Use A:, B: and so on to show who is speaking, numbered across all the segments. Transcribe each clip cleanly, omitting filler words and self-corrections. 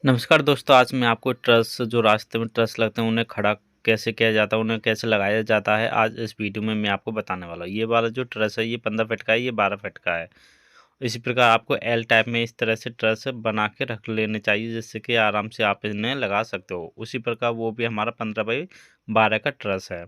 A: नमस्कार दोस्तों, आज मैं आपको ट्रस जो रास्ते में ट्रस लगते हैं उन्हें खड़ा कैसे किया जाता है, उन्हें कैसे लगाया जाता है, आज इस वीडियो में मैं आपको बताने वाला हूँ। ये वाला जो ट्रस है ये 15 फीट का है, ये 12 फीट का है। इसी प्रकार आपको एल टाइप में इस तरह से ट्रस बना के रख लेने चाहिए जिससे कि आराम से आप इन्हें लगा सकते हो। उसी प्रकार वो भी हमारा 15 बाई 12 का ट्रस है।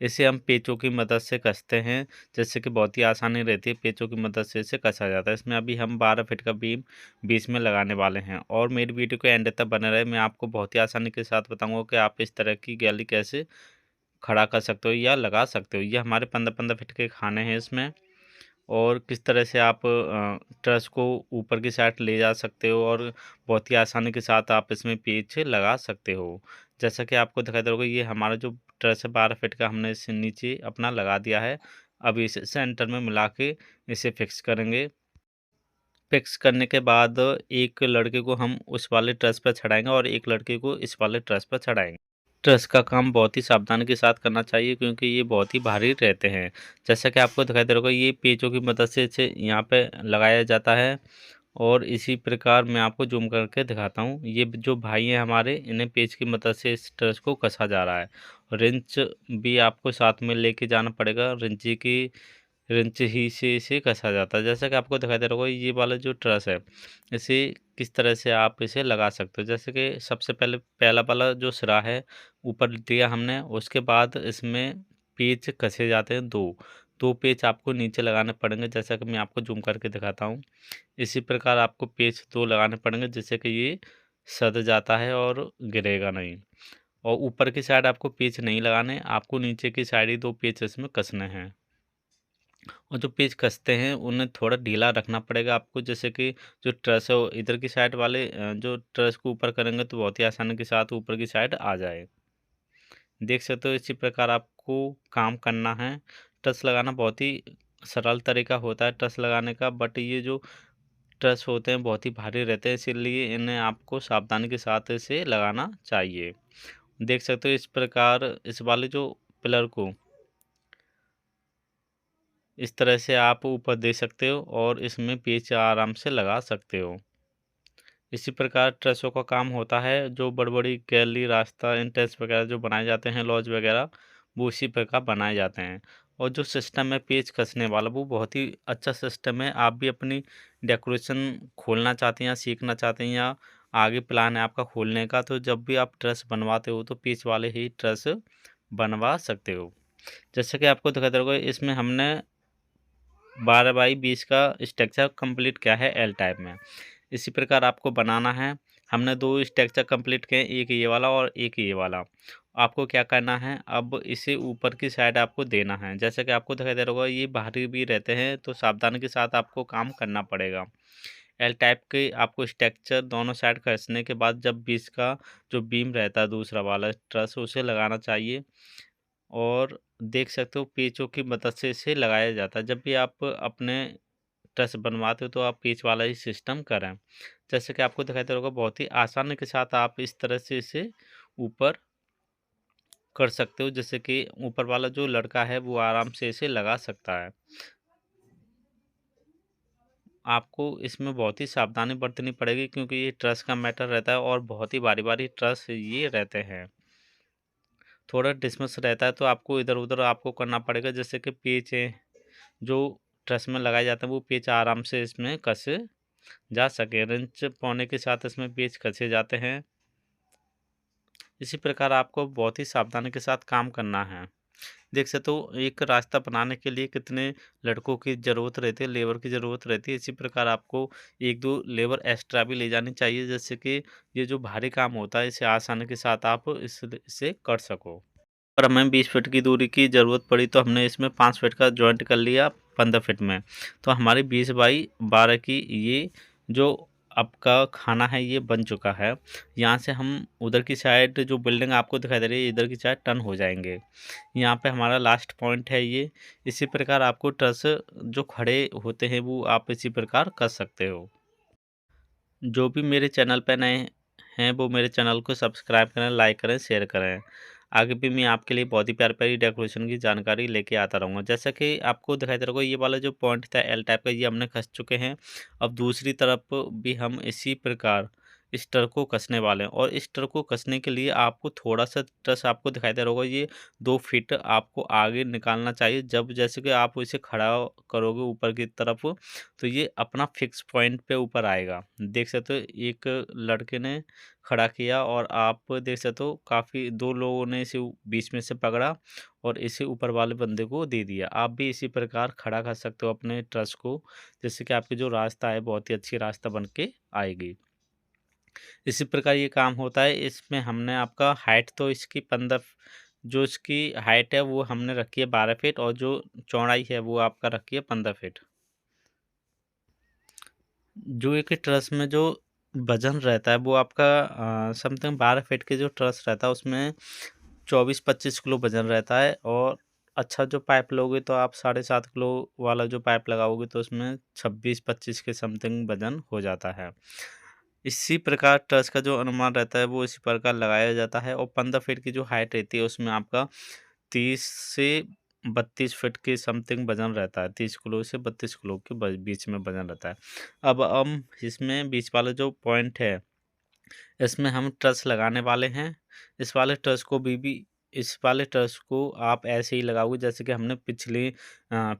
A: इसे हम पेचों की मदद से कसते हैं, जैसे कि बहुत ही आसानी रहती है, पेचों की मदद से इसे कसा जाता है। इसमें अभी हम 12 फीट का बीम बीच में लगाने वाले हैं और मेरी वीडियो को एंड तक बने रहे। मैं आपको बहुत ही आसानी के साथ बताऊंगा कि आप इस तरह की गैलरी कैसे खड़ा कर सकते हो या लगा सकते हो। ये हमारे 15-15 फीट के खाने हैं इसमें, और किस तरह से आप ट्रस को ऊपर की साइड ले जा सकते हो और बहुत ही आसानी के साथ आप इसमें पेच लगा सकते हो। जैसा कि आपको दिखाई दे रहा होगा, ये हमारा जो ट्रस है 12 फीट का, हमने इसे नीचे अपना लगा दिया है। अब इसे सेंटर में मिला के इसे फिक्स करेंगे। फिक्स करने के बाद एक लड़के को हम उस वाले ट्रस पर चढ़ाएँगे और एक लड़के को इस वाले ट्रस पर चढ़ाएँगे। ट्रस का काम बहुत ही सावधानी के साथ करना चाहिए क्योंकि ये बहुत ही भारी रहते हैं। जैसा कि आपको दिखाई दे रहा होगा, ये पेंचों की मदद से इसे यहाँ पे लगाया जाता है और इसी प्रकार मैं आपको ज़ूम करके दिखाता हूँ। ये जो भाई हैं हमारे, इन्हें पेंच की मदद से इस ट्रस को कसा जा रहा है। रिंच भी आपको साथ में लेके जाना पड़ेगा, रिंच ही से इसे कसा जाता है। जैसा कि आपको दिखाई दे रहा होगा, ये वाला जो ट्रस है, इसे किस तरह से आप इसे लगा सकते हो। जैसे कि सबसे पहले पहला वाला जो सिरा है ऊपर दिया हमने, उसके बाद इसमें पेच कसे जाते हैं 2 पेच आपको नीचे लगाने पड़ेंगे, जैसा कि मैं आपको ज़ूम करके दिखाता हूँ। इसी प्रकार आपको पेच 2 लगाने पड़ेंगे जिससे कि ये सध जाता है और गिरेगा नहीं। और ऊपर की साइड आपको पेच नहीं लगाने, आपको नीचे की साइड ही 2 पेच इसमें कसने हैं। और जो पेच कसते हैं उन्हें थोड़ा ढीला रखना पड़ेगा आपको, जैसे कि जो ट्रस है वो इधर की साइड वाले जो ट्रस को ऊपर करेंगे तो बहुत ही आसानी के साथ ऊपर की साइड आ जाए। देख सकते हो, इसी प्रकार आपको काम करना है। ट्रस लगाना बहुत ही सरल तरीका होता है ट्रस लगाने का, बट ये जो ट्रस होते हैं बहुत ही भारी रहते हैं, इसीलिए इन्हें आपको सावधानी के साथ इसे लगाना चाहिए। देख सकते हो, इस प्रकार इस वाले जो पिलर को इस तरह से आप ऊपर दे सकते हो और इसमें पेच आराम से लगा सकते हो। इसी प्रकार ट्रसों का काम होता है। जो बड़ी-बड़ी गैलरी, रास्ता, एंट्रेंस वगैरह जो बनाए जाते हैं, लॉज वगैरह, वो इसी प्रकार बनाए जाते हैं। और जो सिस्टम है पेच कसने वाला, वो बहुत ही अच्छा सिस्टम है। आप भी अपनी डेकोरेशन खोलना चाहते हैं या सीखना चाहते हैं या आगे प्लान है आपका खोलने का, तो जब भी आप ट्रस बनवाते हो तो पेच वाले ही ट्रस बनवा सकते हो। जैसे कि आपको दिखाई दे रहा होगा, इसमें हमने 12 बाई 20 का स्ट्रक्चर कंप्लीट किया है एल टाइप में। इसी प्रकार आपको बनाना है। हमने 2 स्ट्रक्चर कंप्लीट किए, एक ये वाला और एक ये वाला। आपको क्या करना है, अब इसे ऊपर की साइड आपको देना है। जैसे कि आपको दिखाई दे रहा होगा, ये भारी भी रहते हैं तो सावधानी के साथ आपको काम करना पड़ेगा। एल टाइप के आपको स्ट्रक्चर दोनों साइड कसने के बाद जब 20 का जो बीम रहता है दूसरा वाला ट्रस, उसे लगाना चाहिए। और देख सकते हो, पेचों की मदद से इसे लगाया जाता है। जब भी आप अपने ट्रस बनवाते हो तो आप पेच वाला ही सिस्टम करें। जैसे कि आपको दिखाई दे रहा होगा, बहुत ही आसानी के साथ आप इस तरह से इसे ऊपर कर सकते हो, जैसे कि ऊपर वाला जो लड़का है वो आराम से इसे लगा सकता है। आपको इसमें बहुत ही सावधानी बरतनी पड़ेगी क्योंकि ये ट्रस का मैटर रहता है और बहुत ही भारी-भारी ट्रस ये रहते हैं। थोड़ा डिस्टेंस रहता है तो आपको इधर-उधर आपको करना पड़ेगा, जैसे कि पेच है जो ट्रस में लगाए जाते हैं वो पेच आराम से इसमें कसे जा सके। रिंच पाने के साथ इसमें पेच कसे जाते हैं। इसी प्रकार आपको बहुत ही सावधानी के साथ काम करना है। देख सकते हो, एक रास्ता बनाने के लिए कितने लड़कों की ज़रूरत रहती है, लेबर की ज़रूरत रहती है। इसी प्रकार आपको 1-2 लेबर एक्स्ट्रा भी ले जानी चाहिए, जिससे कि ये जो भारी काम होता है इसे आसानी के साथ आप इसे कर सको। और हमें 20 फीट की दूरी की ज़रूरत पड़ी तो हमने इसमें 5 फीट का जॉइंट कर लिया 15 फीट में। तो हमारी 20 बाई 12 की ये जो आपका खाना है ये बन चुका है। यहाँ से हम उधर की साइड जो बिल्डिंग आपको दिखाई दे रही है, इधर की साइड टर्न हो जाएँगे। यहाँ पे हमारा लास्ट पॉइंट है ये। इसी प्रकार आपको ट्रस जो खड़े होते हैं वो आप इसी प्रकार कर सकते हो। जो भी मेरे चैनल पे नए हैं वो मेरे चैनल को सब्सक्राइब करें, लाइक करें, शेयर करें। आगे भी मैं आपके लिए बहुत ही प्यारी-प्यारी डेकोरेशन की जानकारी लेके आता रहूँगा। जैसा कि आपको दिखाई दे रहा होगा, ये वाला जो पॉइंट था एल टाइप का, ये हमने खस चुके हैं। अब दूसरी तरफ भी हम इसी प्रकार इस ट्रस को कसने वाले हैं। और इस ट्रस को कसने के लिए आपको थोड़ा-सा ट्रस आपको दिखाई दे रहा होगा, ये 2 फीट आपको आगे निकालना चाहिए। जब जैसे कि आप इसे खड़ा करोगे ऊपर की तरफ, तो ये अपना फिक्स पॉइंट पे ऊपर आएगा। देख सकते हो एक लड़के ने खड़ा किया और आप देख सकते हो काफ़ी 2 लोगों ने इसे बीच में से पकड़ा और इसे ऊपर वाले बंदे को दे दिया। आप भी इसी प्रकार खड़ा कर सकते हो अपने ट्रस को, जिससे कि आपकी जो रास्ता है बहुत ही अच्छी रास्ता बन के आएगी। इसी प्रकार ये काम होता है। इसमें हमने आपका हाइट तो इसकी 15 जो इसकी हाइट है वो हमने रखी है 12 फीट और जो चौड़ाई है वो आपका रखी है 15 फीट। जो एक ट्रस में जो वज़न रहता है वो आपका समथिंग 12 फीट के जो ट्रस रहता है उसमें 24-25 किलो वज़न रहता है। और अच्छा जो पाइप लोगे तो आप 7.5 किलो वाला जो पाइप लगाओगे तो उसमें 26-25 के समथिंग वज़न हो जाता है। इसी प्रकार ट्रस का जो अनुमान रहता है वो इसी प्रकार लगाया जाता है। और 15 फीट की जो हाइट रहती है उसमें आपका 30 से 32 फीट के समथिंग वज़न रहता है। 30 किलो से 32 किलो के बीच में वज़न रहता है। अब हम इसमें बीच वाला जो पॉइंट है, इसमें हम ट्रस लगाने वाले हैं। इस वाले ट्रस को इस वाले ट्रस को आप ऐसे ही लगाओगे जैसे कि हमने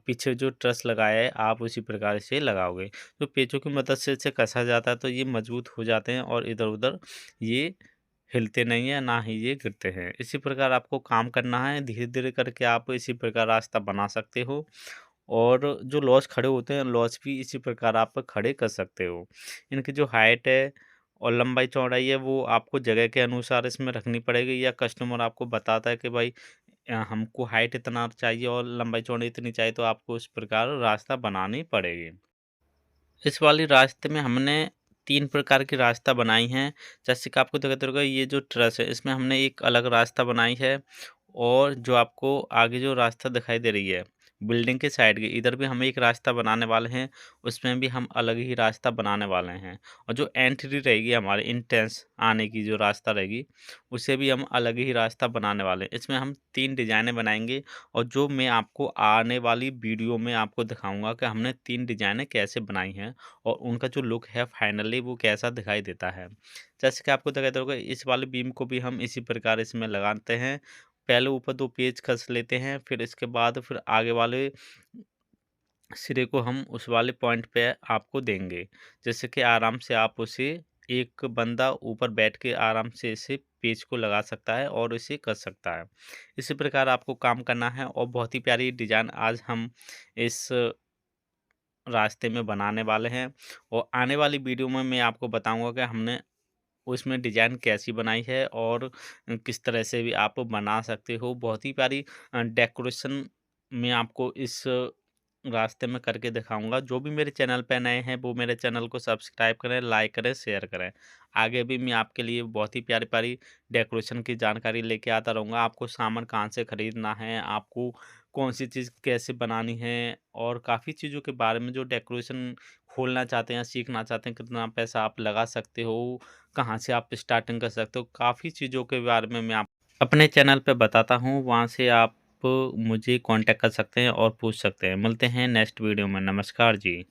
A: पीछे जो ट्रस लगाया है आप उसी प्रकार से लगाओगे। तो पेंचों की मदद से इसे कसा जाता है तो ये मजबूत हो जाते हैं और इधर-उधर ये हिलते नहीं हैं, ना ही ये गिरते हैं। इसी प्रकार आपको काम करना है, धीरे-धीरे करके आप इसी प्रकार रास्ता बना सकते हो। और जो लॉज खड़े होते हैं, लॉज भी इसी प्रकार आप खड़े कर सकते हो। इनकी जो हाइट है और लंबाई-चौड़ाई है, वो आपको जगह के अनुसार इसमें रखनी पड़ेगी, या कस्टमर आपको बताता है कि भाई हमको हाइट इतना चाहिए और लंबाई-चौड़ाई इतनी चाहिए, तो आपको इस प्रकार रास्ता बनानी पड़ेगी। इस वाली रास्ते में हमने 3 प्रकार की रास्ता बनाई हैं। जैसे कि आपको दिखाते होगा ये जो ट्रस है, इसमें हमने एक अलग रास्ता बनाई है। और जो आपको आगे जो रास्ता दिखाई दे रही है, बिल्डिंग के साइड की, इधर भी हम एक रास्ता बनाने वाले हैं, उसमें भी हम अलग ही रास्ता बनाने वाले हैं। और जो एंट्री रहेगी हमारे एंट्रेंस आने की जो रास्ता रहेगी, उसे भी हम अलग ही रास्ता बनाने वाले हैं। इसमें हम 3 डिज़ाइनें बनाएँगे और जो मैं आपको आने वाली वीडियो में आपको दिखाऊँगा कि हमने 3 डिज़ाइनें कैसे बनाई हैं और उनका जो लुक है फाइनली वो कैसा दिखाई देता है। जैसे कि आपको दिखाई देगा होगा, इस वाले बीम को भी हम इसी प्रकार इसमें लगाते हैं। पहले ऊपर 2 पेच कस लेते हैं, फिर इसके बाद फिर आगे वाले सिरे को हम उस वाले पॉइंट पे आपको देंगे। जैसे कि आराम से आप उसे एक बंदा ऊपर बैठ के आराम से इसे पेच को लगा सकता है और इसे कस सकता है। इसी प्रकार आपको काम करना है और बहुत ही प्यारी डिज़ाइन आज हम इस रास्ते में बनाने वाले हैं। और आने वाली वीडियो में मैं आपको बताऊँगा कि हमने उसमें डिज़ाइन कैसी बनाई है और किस तरह से भी आप बना सकते हो। बहुत ही प्यारी डेकोरेशन मैं आपको इस रास्ते में करके दिखाऊँगा। जो भी मेरे चैनल पे नए हैं, वो मेरे चैनल को सब्सक्राइब करें, लाइक करें, शेयर करें। आगे भी मैं आपके लिए बहुत ही प्यारी-प्यारी डेकोरेशन की जानकारी लेके आता रहूँगा। आपको सामान कहाँ से खरीदना है, आपको कौन-सी चीज़ कैसे बनानी है और काफ़ी चीज़ों के बारे में जो डेकोरेशन खोलना चाहते हैं, सीखना चाहते हैं, कितना पैसा आप लगा सकते हो, कहाँ से आप स्टार्टिंग कर सकते हो, काफ़ी चीज़ों के बारे में मैं आप अपने चैनल पे बताता हूँ। वहाँ से आप मुझे कॉन्टैक्ट कर सकते हैं और पूछ सकते हैं। मिलते हैं नेक्स्ट वीडियो में। नमस्कार जी।